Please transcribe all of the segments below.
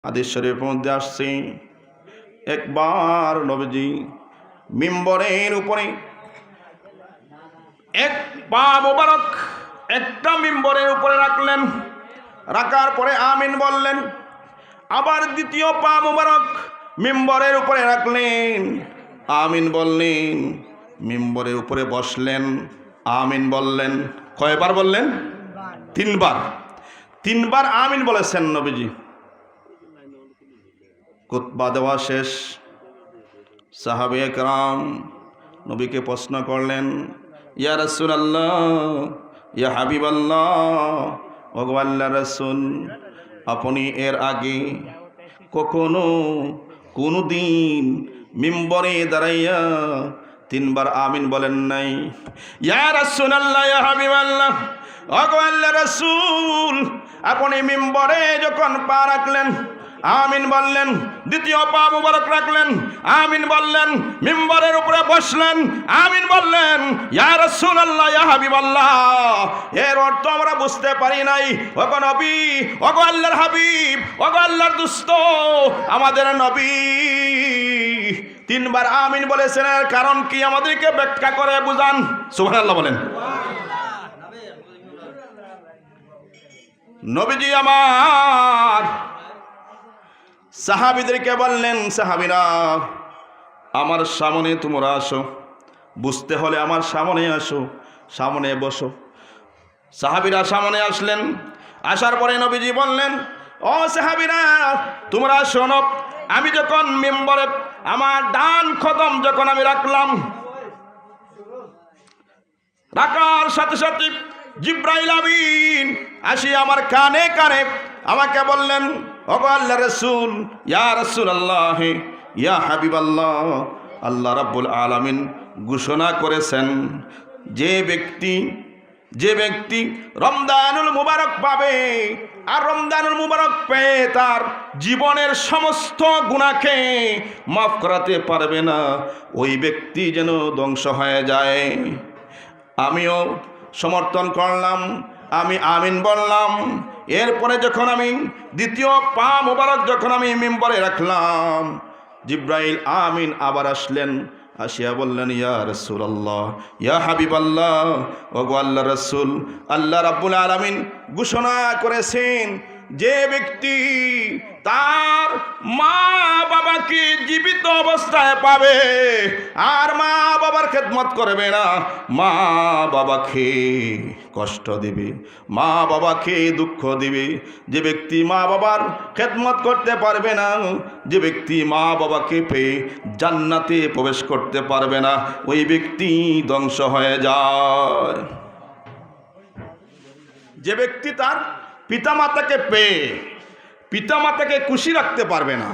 হাদিস শরীফের মধ্যে আসছে একবার নবীজি মিম্বরের উপরে এক পা মোবারক একটা মিম্বরের উপরে রাখলেন, রাখার পরে আমিন বললেন। আবার দ্বিতীয় পা মোবারক মিম্বরের উপরে রাখলেন, আমিন বললেন। মিম্বরের উপরে বসলেন, আমিন বললেন। কয়বার বললেন? তিনবার। তিনবার আমিন বলেছেন নবীজি। খুতবা দেওয়া শেষ, সাহাবে একরাম নবীকে প্রশ্ন করলেন, ইয়া রাসূলুল্লাহ, ইয়া হাবিবাল্লাহ, ওগো আল্লাহর রাসূল, আপনি এর আগে কখনো কোনদিন মিম্বরে দাঁড়াইয়া তিনবার আমিন বলেন নাই? ইয়া রাসূলুল্লাহ, ইয়া হাবিবাল্লাহ, ওগো আল্লাহর রাসূল, আপনি মিম্বরে যখন পা রাখলেন আমিন বললেন, দ্বিতীয় পা মুবারক রাখলেন, আমিন বললেন, মিম্বরের উপরে বসলেন, আমিন বললেন। ইয়া রাসূলুল্লাহ, ইয়া হাবিবাল্লাহ, এর অর্থ আমরা বুঝতে পারি নাই। ওগো নবী, ওগো আল্লাহর হাবিব, ওগো আল্লাহর দোস্ত, আমাদের নবী তিনবার আমিন বলেছেন, এর কারণ কি আমাদেরকে ব্যাখ্যা করে বুঝান। সুবহানাল্লাহ বলেন। নবীজি আমার সাহাবীদেরকে বললেন, সাহাবীরা আমার সামনে তোমরা আসো, বুঝতে হলে আমার সামনে আসো, সামনে বসো। সাহাবীরা সামনে আসলেন, আসার পরে নবীজি বললেন, ও সাহাবীরা তোমরা শোনো, আমি যখন মিম্বরে আমার ডান কদম যখন আমি রাখলাম, রাখার সাথে সাথে জিব্রাইল আমিন আসি আমার কানে কানে আমাকে বললেন, ওগো আল্লাহর রাসূল, ইয়া রাসূলুল্লাহ, ইয়া হাবিবাল্লাহ, আল্লাহ রাব্বুল আলামিন ঘোষণা করেছেন যে ব্যক্তি রমজানুল মুবারক পাবে আর রমজানুল মুবারক পেয়ে তার জীবনের সমস্ত গুনাহকে মাফ করাতে পারবে না, ওই ব্যক্তি যেন ধ্বংস হয়ে যায়। আমিও সমর্থন করলাম, আমি আমিন বললাম। এরপরে যখন আমি দ্বিতীয় পা মোবারক যখন আমি মিম্বরে রাখলাম, জিব্রাইল আমিন আবার আসলেন, আসিয়া বললেন, ইয়া রাসূলুল্লাহ, ইয়া হাবিবাল্লাহ, ওগো আল্লাহর রাসূল, আল্লাহ রাব্বুল আলামিন ঘোষণা করেছেন যে ব্যক্তি তার মা বাবাকে জীবিত অবস্থায় পাবে আর মা বাবার খেদমত করবে না, মা বাবাকে কষ্ট দিবে, মা বাবাকে দুঃখ দিবে, যে ব্যক্তি মা বাবার খেদমত করতে পারবে না, যে ব্যক্তি মা বাবাকে পেয়ে জান্নাতে প্রবেশ করতে পারবে না, ওই ব্যক্তি ধ্বংস হয়ে যায়। যে ব্যক্তি তার পিতামাতাকে পেয়ে পিতামাতাকে খুশি রাখতে পারবে না,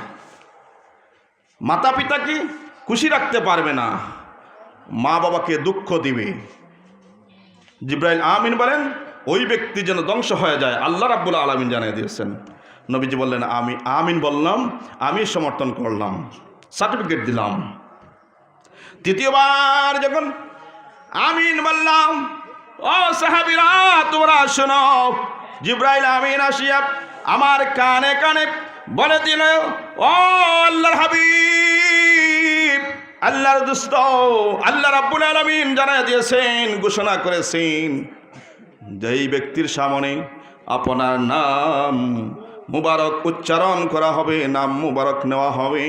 মাতা পিতাকে খুশি রাখতে পারবে না, মা বাবাকে দুঃখ দিবে, জিব্রাইল আমিন বলেন, ওই ব্যক্তি যেন ধ্বংস হয়ে যায়, আল্লাহ রাব্বুল আলামিন জানিয়ে দিয়েছেন। নবীজি বললেন, আমি আমিন বললাম, আমি সমর্থন করলাম, সার্টিফিকেট দিলাম। তৃতীয়বার যখন আমিন বললাম, ও সাহাবীরা তোমরা শোনো, জিব্রাইল আমিন আসিয়া আমার কানে কানে বলে দিল, ও আল্লাহর হাবিব, আল্লাহর দোস্ত, আল্লাহ রাব্বুল আলামিন জানিয়ে দিয়েছেন, ঘোষণা করেছেন, যেই ব্যক্তির সামনে আপনার নাম মুবারক উচ্চারণ করা হবে, নাম মুবারক নেওয়া হবে,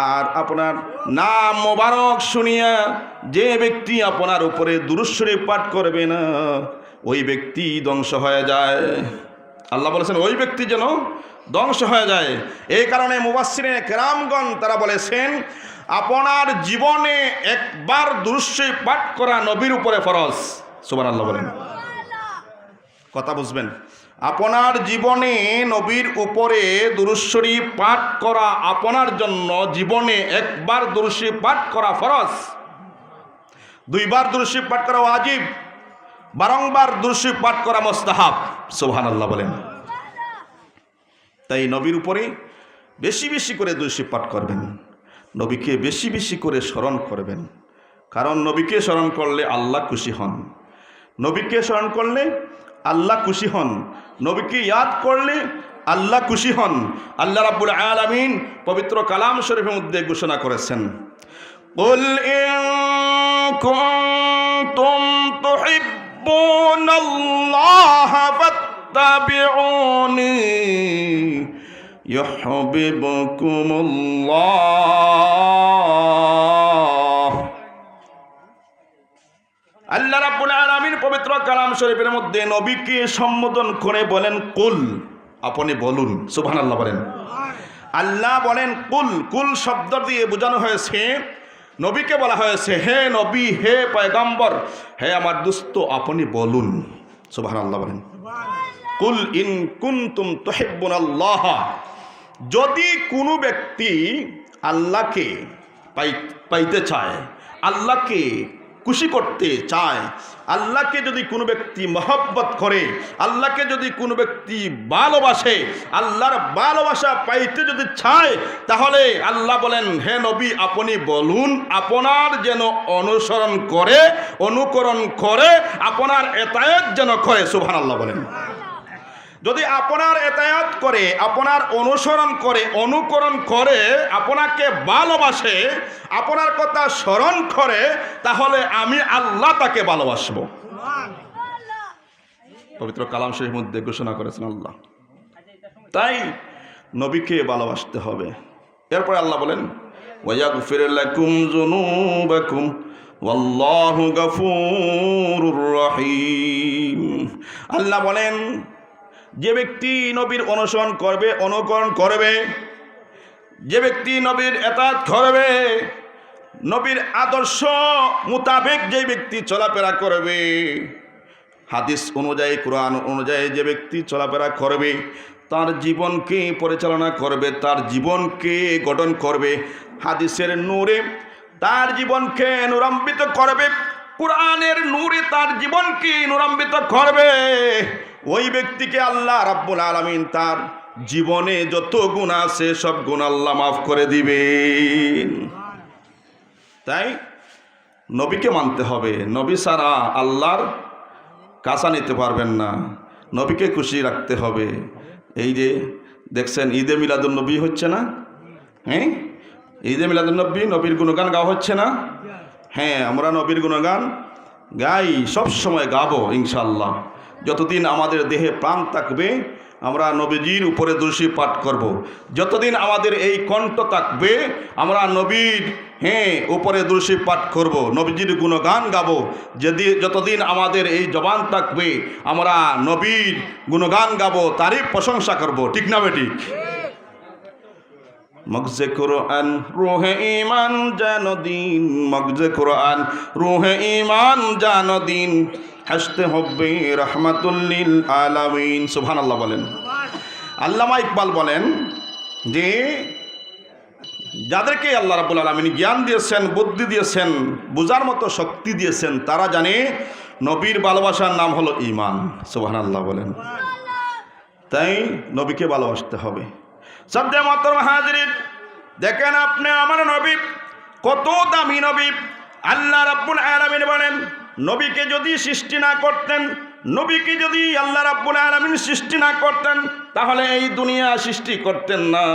আর আপনার নাম মুবারক শুনিয়া যে ব্যক্তি আপনার উপরে দুরূদ শরীফ পাঠ করবে না, ওই ব্যক্তি ধ্বংস হয়ে যায়। আল্লাহ বলেছেন ওই ব্যক্তি যেন ধ্বংস হয়ে যায়। এই কারণে মুফাসসিরিনে কেরামগণ তারা বলেছেন, আপনার জীবনে একবার দুরূদ শরীফ পাঠ করা নবীর উপরে ফরজ। সুবহানাল্লাহ বলেন, কথা বুঝবেন। আপনার জীবনে নবীর উপরে দুরূদ শরীফ পাঠ করা আপনার জন্য জীবনে একবার দুরূদ শরীফ পাঠ করা ফরজ, দুইবার দুরূদ শরীফ পাঠ করা ওয়াজিব, বারংবার দুরূদ শরীফ পাঠ করা মুস্তাহাব। সুবহানাল্লাহ বলেন। তাই নবীর উপরে বেশি বেশি করে দুরূদ শরীফ পাঠ করবেন, নবীকে বেশি বেশি করে স্মরণ করবেন, কারণ নবীকে স্মরণ করলে আল্লাহ খুশি হন, নবীকে স্মরণ করলে আল্লাহ খুশি হন, নবীকে ইয়াদ করলে আল্লাহ খুশি হন। আল্লাহ রাব্বুল আলামিন পবিত্র কালাম শরীফের মধ্যে ঘোষণা করেছেন, কুল ইন কুনতুম তুহিব্বুনাল্লাহ ফাত্তাবিউনি ইউহিব্বুকুমুল্লাহ। আল্লাহ রাব্বুল আলামিন পবিত্র কালাম শরীফের মধ্যে নবীকে সম্বোধন করে বলেন কুল, আপনি বলুন। সুবহানাল্লাহ বলেন। আল্লাহ বলেন কুল। কুল শব্দ দিয়ে বোঝানো হয়েছে, নবীকে বলা হয়েছে, হে নবী, হে পয়গম্বর, হে আমার দোস্ত, আপনি বলুন। সুবহানাল্লাহ বলেন। কুল ইন কুনতুম তুহিব্বুনাল্লাহ, যদি কোনো ব্যক্তি আল্লাহকে পাইতে চায়, আল্লাহকে খুশি করতে চায়, আল্লাহকে যদি কোনো ব্যক্তি মহব্বত করে, আল্লাহকে যদি কোনো ব্যক্তি ভালোবাসে, আল্লাহর ভালোবাসা পাইতে যদি চায়, তাহলে আল্লাহ বলেন, হে নবী, আপনি বলুন, আপনার যেন অনুসরণ করে, অনুকরণ করে, আপনার এতায়াত যেন করে। সুবহানাল্লাহ বলেন। যদি আপনার এতায়াত করে, আপনার অনুসরণ করে, অনুকরণ করে, আপনাকে ভালোবাসে, আপনার কথা স্মরণ করে, তাহলে আমি আল্লাহ তাকে ভালোবাসবো। পবিত্র কালাম শরীফের মধ্যে ঘোষণা করেছেন আল্লাহ। তাই নবীকে ভালোবাসতে হবে। এরপরে আল্লাহ বলেন, ওয়াগফির লাকুম যুনুবাকুম ওয়াল্লাহু গফুরুর রহিম। আল্লাহ বলেন, যে ব্যক্তি নবীর অনুসরণ করবে, অনুকরণ করবে, যে ব্যক্তি নবীর এতাত করবে, নবীর আদর্শ মোতাবেক যে ব্যক্তি চলাফেরা করবে, হাদিস অনুযায়ী, কোরআন অনুযায়ী যে ব্যক্তি চলাফেরা করবে, তার জীবনকে পরিচালনা করবে, তার জীবনকে গঠন করবে, হাদিসের নূরে তার জীবনকে নূরান্বিত করবে, কোরআনের নূরে তার জীবনকে নূরান্বিত করবে, ওই ব্যক্তিকে আল্লাহ রাব্বুল আলামিন তার জীবনে যত গুনাহ আছে সব গুনাহ আল্লাহ মাফ করে দিবেন। তাই নবীকে মানতে হবে। নবী ছাড়া আল্লাহর কাছা নিতে পারবেন না। নবীকে খুশি রাখতে হবে। এই যে দেখছেন ঈদে মিলাদুন নবী হচ্ছে না? হ্যাঁ, ঈদে মিলাদুন নবী, নবীর গুণগান গাওয়া হচ্ছে না? হ্যাঁ, আমরা নবীর গুণগান গাই, সব সময় গাবো ইনশাআল্লাহ। যতদিন আমাদের দেহে প্রাণ থাকবে আমরা নবীজির উপরে দুরূদ পাঠ করব। যতদিন আমাদের এই কণ্ঠ থাকবে আমরা নবীর উপরে দুরূদ পাঠ করব, নবীজির গুণগান গাবো। যতদিন আমাদের এই জবান থাকবে আমরা নবীর গুণগান গাবো, তারিফ প্রশংসা করব। ঠিক না বেঠিক? মগজে কোরআন রুহে ঈমান জানো দিন, মগজে কোরআন রুহে ঈমান জানো দিন, হাসতে হবে রহমাতুল লিল আলামিন। সুবহানাল্লাহ বলেন। আল্লামা ইকবাল বলেন যে যাদেরকে আল্লাহ রাব্বুল আলামিন জ্ঞান দিয়েছেন, বুদ্ধি দিয়েছেন, বোঝার মতো শক্তি দিয়েছেন, তারা জানে নবীর ভালোবাসার নাম হলো ঈমান। সুবহানাল্লাহ বলেন। তাই নবীকে ভালোবাসতে হবে। সবচেয়ে মহতরম হাজিরিন, দেখেন আপনি আমার নবী কত দামি নবী। আল্লাহ রাব্বুল আলামিন বলেন, নবীকে যদি সৃষ্টি না করতেন, নবীকে যদি আল্লাহ রাব্বুল আলামিন সৃষ্টি না করতেন, তাহলে এই দুনিয়া সৃষ্টি করতেন না।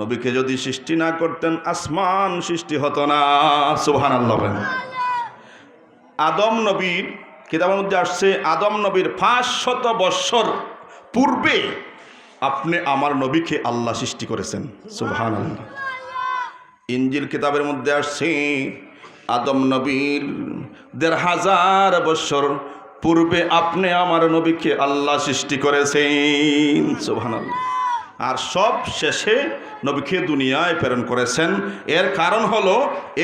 নবীকে যদি সৃষ্টি না করতেন, আসমান সৃষ্টি হতো না। সুবহানাল্লাহ বলেন। আদম নবীর কিতাবের মধ্যে আসছে, আদম নবীর 500 বৎসর পূর্বে আপনি আমার নবীকে আল্লাহ সৃষ্টি করেছেন। সুবহানাল্লাহ। ইনজিল কিতাবের মধ্যে আসছে, আদম নবীর 1500 বৎসর পূর্বে আপনি আমার নবীকে আল্লাহ সৃষ্টি করেছেন। সুবহানাল্লাহ। আর সব শেষে নবীকে দুনিয়ায় প্রেরণ করেছেন। এর কারণ হলো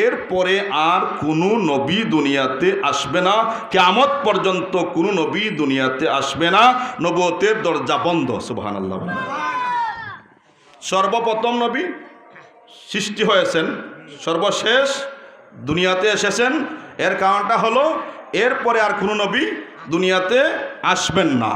এরপরে আর কোনো নবী দুনিয়াতে আসবে না, কিয়ামত পর্যন্ত কোনো নবী দুনিয়াতে আসবে না, নবুয়তের দরজা বন্ধ। সুবহানাল্লাহ। সর্বপ্রথম নবী সৃষ্টি হয়েছেন, সর্বশেষ দুনিয়াতে এসেছেন। এর কারণটা হলো এরপরে আর কোনো নবী দুনিয়াতে আসবেন না।